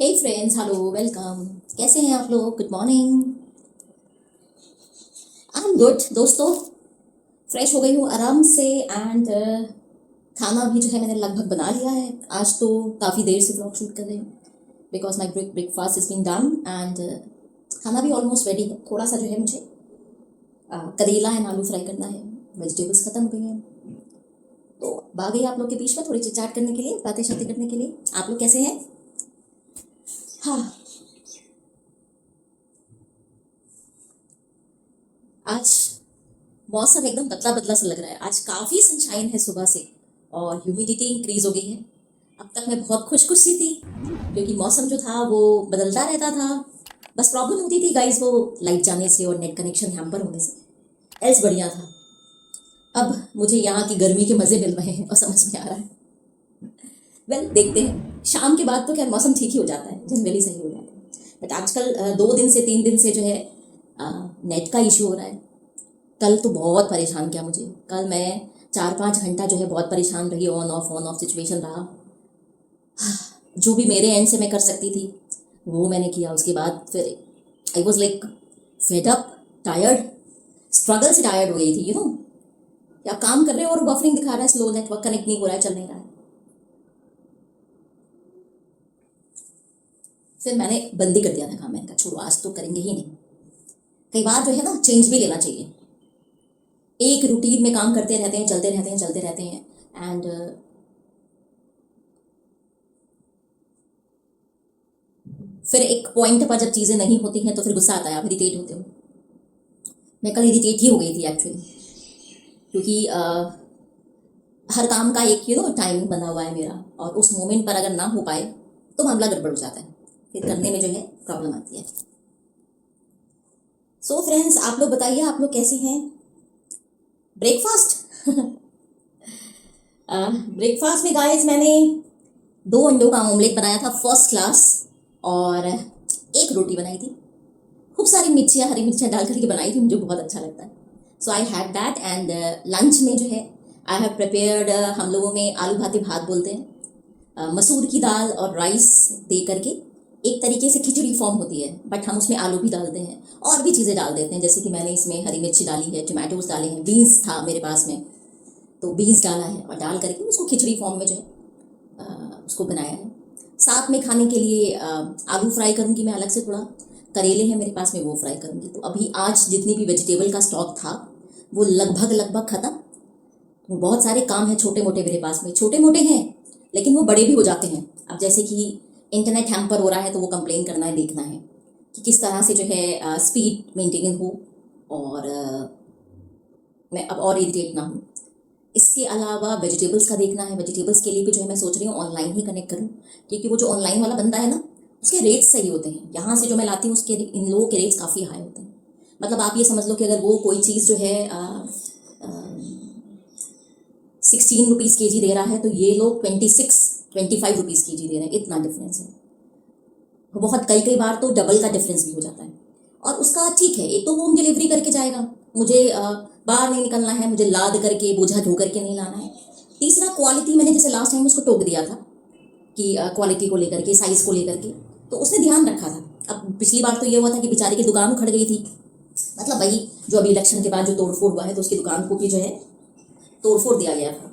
हे friends, hello, welcome. कैसे हैं आप लोग? Good morning. I am good दोस्तों। फ्रेश हो गई हूँ आराम से एंड खाना भी जो है मैंने लगभग बना लिया है। आज तो काफ़ी देर से व्लॉग शूट कर रही हूँ because my breakfast is been done and खाना भी ऑलमोस्ट रेडी है। थोड़ा सा जो है मुझे करेला एंड आलू फ्राई करना है। वेजिटेबल्स ख़त्म हो गई हैं तो आ गई आप लोग के बीच में थोड़ी चिट चैट करने के लिए, बातें शातें करने के लिए। आप लोग कैसे हैं? हाँ, आज मौसम एकदम बदला बदला सा लग रहा है। आज काफ़ी सनशाइन है सुबह से और ह्यूमिडिटी इंक्रीज हो गई है। अब तक मैं बहुत खुश खुश सी थी क्योंकि मौसम जो था वो बदलता रहता था। बस प्रॉब्लम होती थी गाइस वो लाइट जाने से और नेट कनेक्शन हैम्पर होने से। एल्स बढ़िया था। अब मुझे यहाँ की गर्मी के मज़े मिल रहे हैं और समझ में आ रहा है। वेल, देखते हैं। शाम के बाद तो खैर मौसम ठीक ही हो जाता है, जनरली सही हो जाता है। बट आजकल 2 दिन से 3 दिन से जो है नेट का इशू हो रहा है। कल तो बहुत परेशान किया मुझे। कल मैं 4-5 घंटा जो है बहुत परेशान रही। ऑन ऑफ सिचुएशन रहा। जो भी मेरे एंड से मैं कर सकती थी वो मैंने किया। उसके बाद फिर I was like fed up, tired, struggle से टायर्ड हो गई थी या काम कर रहे हो और बफरिंग दिखा रहा है, स्लो नेटवर्क कनेक्ट नहीं हो रहा है, चल नहीं रहा है। फिर मैंने बंदी कर दिया था काम। मैंने कहा छोड़ो, आज तो करेंगे ही नहीं। कई बार जो है ना चेंज भी लेना चाहिए। एक रूटीन में काम करते रहते हैं, चलते रहते हैं, चलते रहते हैं एंड फिर एक पॉइंट पर जब चीज़ें नहीं होती हैं तो फिर गुस्सा आता है, आप इरिटेट होते हो। मैं कल इरिटेट ही हो गई थी एक्चुअली क्योंकि हर काम का एक टाइमिंग बना हुआ है मेरा और उस मोमेंट पर अगर ना हो पाए तो मामला गड़बड़ हो जाता है। फिर करने में जो है प्रॉब्लम आती है। सो फ्रेंड्स, आप लोग बताइए, आप लोग कैसे हैं? ब्रेकफास्ट ब्रेकफास्ट में गाइस मैंने 2 अंडों का ऑमलेट बनाया था फर्स्ट क्लास और एक रोटी बनाई थी। खूब सारी मिर्चियाँ, हरी मिर्चियाँ डाल करके बनाई थी, मुझे बहुत अच्छा लगता है। So I had that and lunch में जो है आई हैव प्रिपेयर्ड, हम लोगों में आलू भाते भात बोलते हैं, मसूर की दाल और राइस दे करके एक तरीके से खिचड़ी फॉर्म होती है बट हम उसमें आलू भी डालते हैं और भी चीज़ें डाल देते हैं। जैसे कि मैंने इसमें हरी मिर्ची डाली है, टमाटोज डाले हैं, बीन्स था मेरे पास में तो बीन्स डाला है और डाल करके उसको खिचड़ी फॉर्म में जो है उसको बनाया है। साथ में खाने के लिए आलू फ्राई करूँगी मैं अलग से, थोड़ा करेले हैं मेरे पास में वो फ्राई करूँगी। तो अभी आज जितनी भी वेजिटेबल का स्टॉक था वो लगभग लगभग ख़त्म। तो बहुत सारे काम हैं छोटे मोटे मेरे पास में, छोटे मोटे हैं लेकिन वो बड़े भी हो जाते हैं। अब जैसे कि इंटरनेट हैम्पर हो रहा है तो वो कंप्लेन करना है, देखना है कि किस तरह से जो है स्पीड मेंटेन हो और मैं अब और इरिटेट ना हूँ। इसके अलावा वेजिटेबल्स का देखना है। वेजिटेबल्स के लिए भी जो है मैं सोच रही हूँ ऑनलाइन ही कनेक्ट करूँ क्योंकि वो जो ऑनलाइन वाला बंदा है ना उसके रेट्स सही होते हैं। यहाँ से जो मैं लाती हूँ उसके इन लोगों के रेट्स काफ़ी हाई होते हैं। मतलब आप ये समझ लो कि अगर वो कोई चीज़ जो है 16 रुपीज़ के जी दे रहा है तो ये लोग 25 रुपीज़ के जी दे रहे हैं। इतना डिफरेंस है। बहुत कई कई बार तो डबल का डिफरेंस भी हो जाता है। और उसका ठीक है, एक तो होम डिलीवरी करके जाएगा, मुझे बाहर नहीं निकलना है, मुझे लाद करके बोझा ढो करके नहीं लाना है। तीसरा क्वालिटी, मैंने जैसे लास्ट टाइम उसको टोक दिया था कि क्वालिटी को लेकर के, साइज़ को लेकर के, तो उसने ध्यान रखा था। अब पिछली बार तो ये हुआ था कि बेचारे की दुकान उखड़ गई थी। मतलब वही जो अभी इलेक्शन के बाद जो तोड़फोड़ हुआ है तो उसकी दुकान को भी जो है तोड़फोड़ दिया गया था।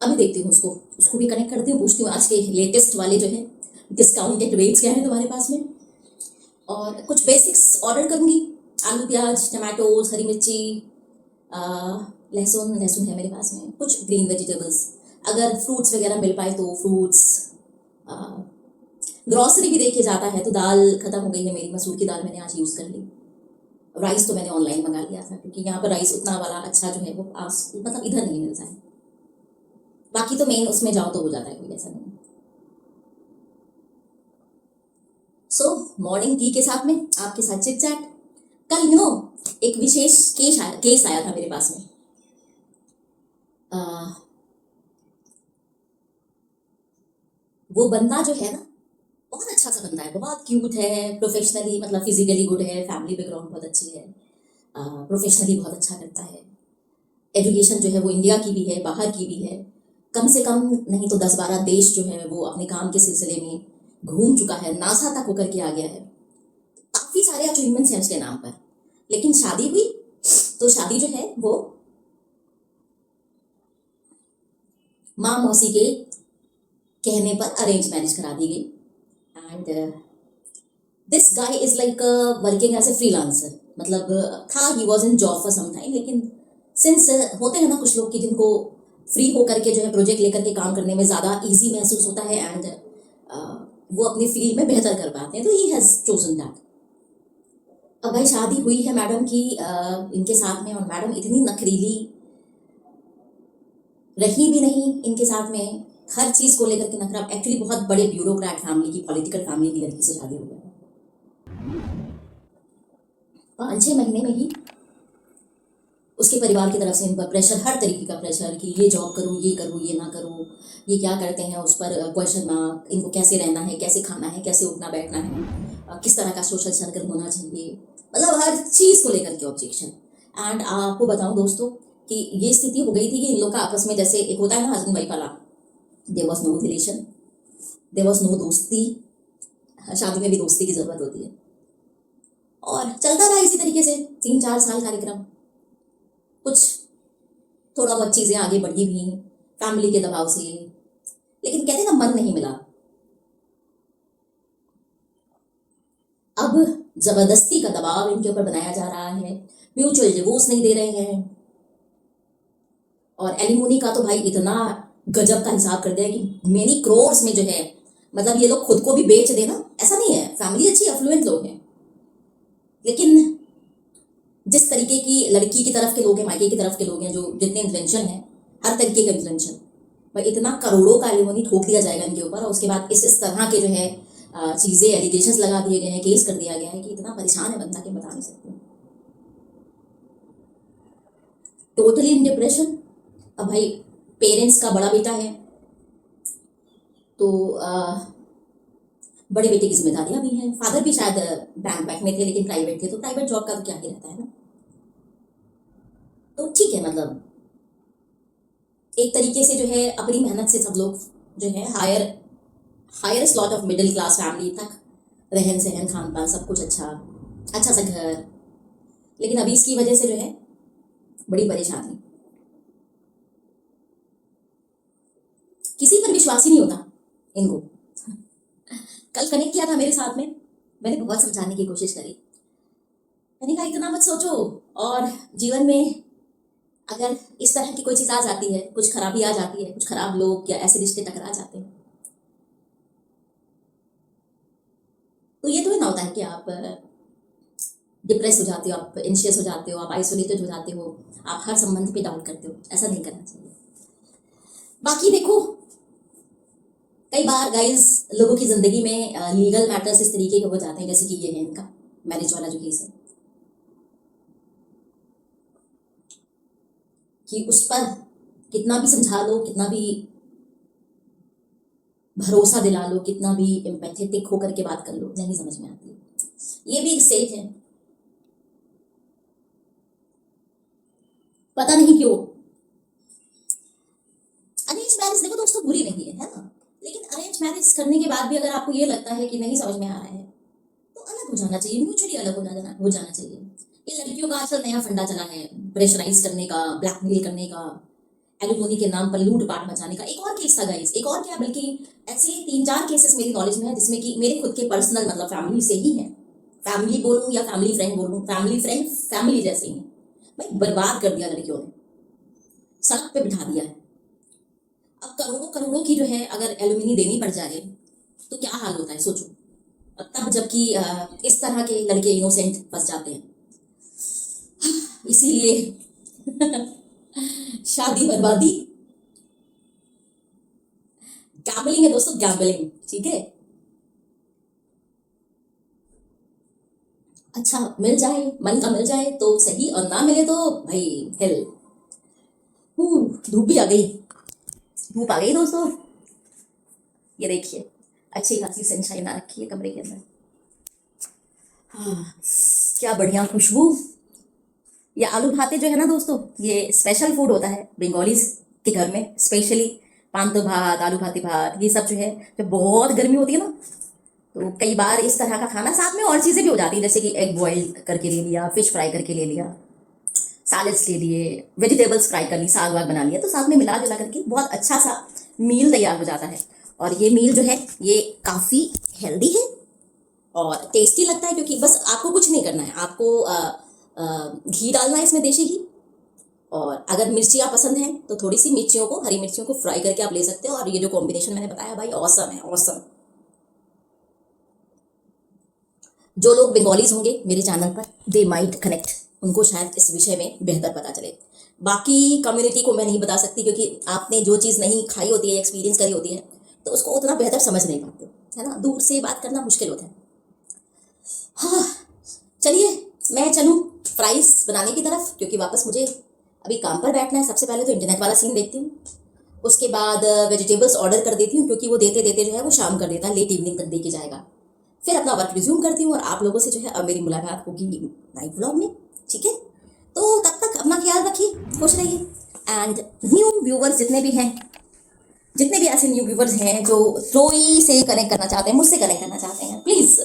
अभी देखती हूँ उसको उसको भी कनेक्ट करती हूँ, पूछती हूँ आज के लेटेस्ट वाले जो है डिस्काउंटेड रेट्स क्या है तुम्हारे पास में। और कुछ बेसिक्स ऑर्डर करूँगी, आलू प्याज टमाटोज हरी मिर्ची, लहसुन लहसुन है मेरे पास में, कुछ ग्रीन वेजिटेबल्स, अगर फ्रूट्स वगैरह मिल पाए तो फ्रूट्स। ग्रॉसरी भी देखिए जाता है तो दाल ख़त्म हो गई है मेरी, मसूर की दाल मैंने आज यूज़ कर ली। राइस तो मैंने ऑनलाइन मंगा लिया था क्योंकि यहाँ पर राइस उतना वाला अच्छा जो है वो आस मतलब इधर नहीं मिलता है। बाकी तो मेन उसमें जाओ तो हो जाता है, कोई ऐसा नहीं। सो मॉर्निंग टी के साथ में आपके साथ चिट चैट। कल एक विशेष केस आया था मेरे पास में। आ, वो बंदा जो है ना बहुत अच्छा सा बंदा है, बहुत क्यूट है, प्रोफेशनली मतलब फिजिकली गुड है, फैमिली बैकग्राउंड बहुत अच्छी है, प्रोफेशनली बहुत अच्छा करता है। एजुकेशन जो है वो इंडिया की भी है, बाहर की भी है, कम से कम नहीं तो 10-12 देश जो है वो अपने काम के सिलसिले में घूम चुका है, नासा तक होकर के आ गया है, काफी सारे अचीवमेंट्स हैं उसके नाम पर। लेकिन शादी हुई तो शादी जो है वो माँ मौसी के कहने पर अरेंज मैरिज करा दी गई। And this guy is like working as a freelancer, मतलब था he was in job for some time, लेकिन सिंस होते हैं ना कुछ लोग कि जिनको फ्री होकर के जो है प्रोजेक्ट लेकर के काम करने में ज़्यादा इजी महसूस होता है एंड वो अपनी फील्ड में बेहतर कर पाते हैं, तो ही हैज़ चोजन दैट। अब भाई शादी हुई है मैडम की इनके साथ में, और मैडम इतनी नखरीली रही भी नहीं इनके साथ में, हर चीज़ को लेकर के नखरा। एक्चुअली बहुत बड़े ब्यूरोक्रेट फैमिली की, पॉलिटिकल फैमिली की लड़की से शादी हो गई। 5-6 महीने में ही उसके परिवार की तरफ से इन पर प्रेशर, हर तरीके का प्रेशर कि ये जॉब करो, ये ना करो, ये क्या करते हैं, उस पर क्वेश्चन मार्क, इनको कैसे रहना है, कैसे खाना है, कैसे उठना बैठना है, किस तरह का सोशल सर्कल होना चाहिए, मतलब हर चीज़ को लेकर के ऑब्जेक्शन। एंड आपको बताऊं दोस्तों कि ये स्थिति हो गई थी कि इन लोग का आपस में जैसे एक होता है ना हस्बैंड वाइफ वाला, there was no relation, there was no दोस्ती। शादी में भी दोस्ती की ज़रूरत होती है। और चलता रहा इसी तरीके से 3-4 साल कार्यक्रम। कुछ थोड़ा बहुत चीज़ें आगे बढ़ी भी फैमिली के दबाव से, लेकिन कहते ना मन नहीं मिला। अब जबरदस्ती का दबाव इनके ऊपर बनाया जा रहा है, म्यूचुअल डिवोर्स नहीं दे रहे हैं, और एलिमोनी का तो भाई इतना गजब का हिसाब कर दिया कि मेनी करोर्स में जो है, मतलब ये लोग खुद को भी बेच देना, ऐसा नहीं है, फैमिली अच्छी अफ्लुएंट लोग हैं, लेकिन जिस तरीके की लड़की की तरफ के लोग हैं, मायके की तरफ के लोग हैं, जो जितने इन्फ्लुएंशियल हैं, हर तरीके का इन्फ्लुएंशियल, भाई इतना करोड़ों का एलिमोनी ठोक दिया जाएगा इनके ऊपर, और उसके बाद इस तरह के जो है चीज़ें, एलिगेशंस लगा दिए गए हैं, केस कर दिया गया है कि इतना परेशान है बंदा कि बता नहीं सकते, टोटली इन डिप्रेशन। अब भाई पेरेंट्स का बड़ा बेटा है तो बड़े बेटे की जिम्मेदारियां भी हैं, फादर भी शायद बैंक में थे लेकिन प्राइवेट थे, तो प्राइवेट जॉब का तो क्या ही रहता है ना, तो ठीक है, मतलब एक तरीके से जो है अपनी मेहनत से सब लोग जो है higher slot of middle class family तक, रहन सहन खान पान सब कुछ अच्छा सा घर, लेकिन अभी इसकी वजह से जो है बड़ी परेशानी, किसी पर विश्वास ही नहीं होता इनको। कल कनेक्ट किया था मेरे साथ में, मैंने बहुत समझाने की कोशिश करी, मैंने कहा इतना मत सोचो, और जीवन में अगर इस तरह की कोई चीज़ आ जाती है, कुछ खराबी आ जाती है, कुछ खराब लोग या ऐसे रिश्ते टकरा जाते हैं, तो ये तो ना होता है कि आप डिप्रेस हो जाते हो, आप एंशियस हो जाते हो, आप आइसोलेटेड हो जाते हो, आप हर संबंध पे डाउट करते हो, ऐसा नहीं करना चाहिए। बाकी देखो, कई बार गाइस लोगों की ज़िंदगी में लीगल मैटर्स इस तरीके के हो जाते हैं, जैसे कि ये है इनका मैरिज वाला जो केस है, कि उस पर कितना भी समझा लो, कितना भी भरोसा दिला लो, कितना भी एम्पैथेटिक होकर के बात कर लो, नहीं समझ में आती है। ये भी एक स्टेज है, पता नहीं क्यों। अरेंज मैरिज देखो दोस्तों बुरी नहीं है ना, लेकिन अरेंज मैरिज करने के बाद भी अगर आपको ये लगता है कि नहीं समझ में आ रहा है, तो अलग हो जाना चाहिए, म्यूचुअली अलग हो जाना चाहिए। ये लड़कियों का आजकल नया फंडा चला है, प्रेशराइज करने का, ब्लैकमेल करने का, एलिमोनी के नाम पर लूट पाट मचाने का। एक और केस था गाइस, एक और क्या, बल्कि ऐसे 3-4 केसेस मेरी नॉलेज में है, जिसमें कि मेरे खुद के पर्सनल, मतलब फैमिली से ही है, फैमिली बोलूँ या फैमिली फ्रेंड बोलूँ, फैमिली फ्रेंड फैमिली जैसे ही भाई, बर्बाद कर दिया लड़कियों ने, सड़क पे बिठा दिया है। अब करोड़ों की जो है अगर एलुमिनी देनी पड़ जाए तो क्या हाल होता है सोचो, तब जबकि इस तरह के लड़के इनोसेंट फंस जाते हैं। इसीलिए शादी बर्बादी, गैम्बलिंग है दोस्तों, गैम्बलिंग, ठीक है। अच्छा मिल जाए, मन का मिल जाए तो सही, और ना मिले तो भाई हेल। धूप भी आ गई, धूप आ गई दोस्तों, ये देखिए अच्छी खासी सनशाइन आ रखी है कमरे के अंदर। हाँ, क्या बढ़िया खुशबू। ये आलू भाते जो है ना दोस्तों, ये स्पेशल फूड होता है बंगालीज के घर में, स्पेशली पांतो भात, आलू भाती भात, ये सब जो है, जब बहुत गर्मी होती है ना, तो कई बार इस तरह का खाना, साथ में और चीज़ें भी हो जाती है, जैसे कि एग बॉईल करके ले लिया, फिश फ्राई करके ले लिया, सैलड्स ले लिए, वेजिटेबल्स फ्राई कर ली, साग वाग बना लिया, तो साथ में मिला जुला करके बहुत अच्छा सा मील तैयार हो जाता है। और ये मील जो है ये काफ़ी हेल्दी है और टेस्टी लगता है, क्योंकि बस आपको कुछ नहीं करना है, आपको घी डालना है इसमें, देशी घी। और अगर मिर्चियाँ पसंद हैं तो थोड़ी सी मिर्चियों को, हरी मिर्चियों को फ्राई करके आप ले सकते हो। और ये जो कॉम्बिनेशन मैंने बताया भाई, ऑसम है, ऑसम। जो लोग बंगालीज होंगे मेरे चैनल पर, दे माइट कनेक्ट, उनको शायद इस विषय में बेहतर पता चले। बाकी कम्युनिटी को मैं नहीं बता सकती, क्योंकि आपने जो चीज़ नहीं खाई होती है, एक्सपीरियंस करी होती है, तो उसको उतना बेहतर समझ नहीं पाते, है ना। दूर से बात करना मुश्किल होता है। हाँ, चलिए मैं चलूँ फ्राइज बनाने की तरफ, क्योंकि वापस मुझे अभी काम पर बैठना है। सबसे पहले तो इंटरनेट वाला सीन देखती हूँ, उसके बाद वेजिटेबल्स ऑर्डर कर देती हूँ, क्योंकि वो देते देते जो है वो शाम कर देता है, लेट इवनिंग तक दे के जाएगा। फिर अपना वर्क रिज्यूम करती हूँ और आप लोगों से जो है अब मेरी मुलाकात होगी नाइट व्लॉग में, ठीक है। तो तब तक अपना ख्याल रखिए, खुश रहिए। एंड न्यू व्यूवर्स जितने भी ऐसे न्यू व्यूवर्स हैं जो रोई से कनेक्ट करना चाहते हैं, मुझसे कनेक्ट करना चाहते हैं, प्लीज़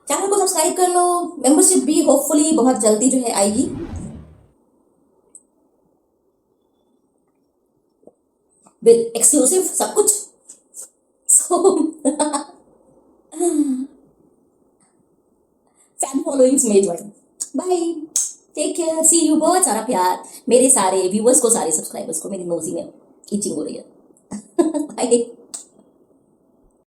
चैनल को सब्सक्राइब कर लो। मेंबरशिप भी होपफुली बहुत जल्दी जो है आएगी, विद एक्सक्लूसिव सब कुछ। सो फैन फॉलोइंग्स में join. Bye, take care, see you. बहुत सारा प्यार मेरे सारे व्यूवर्स को, सारे सब्सक्राइबर्स को। मेरी नोजी में ईचिंग हो रही है। बाय।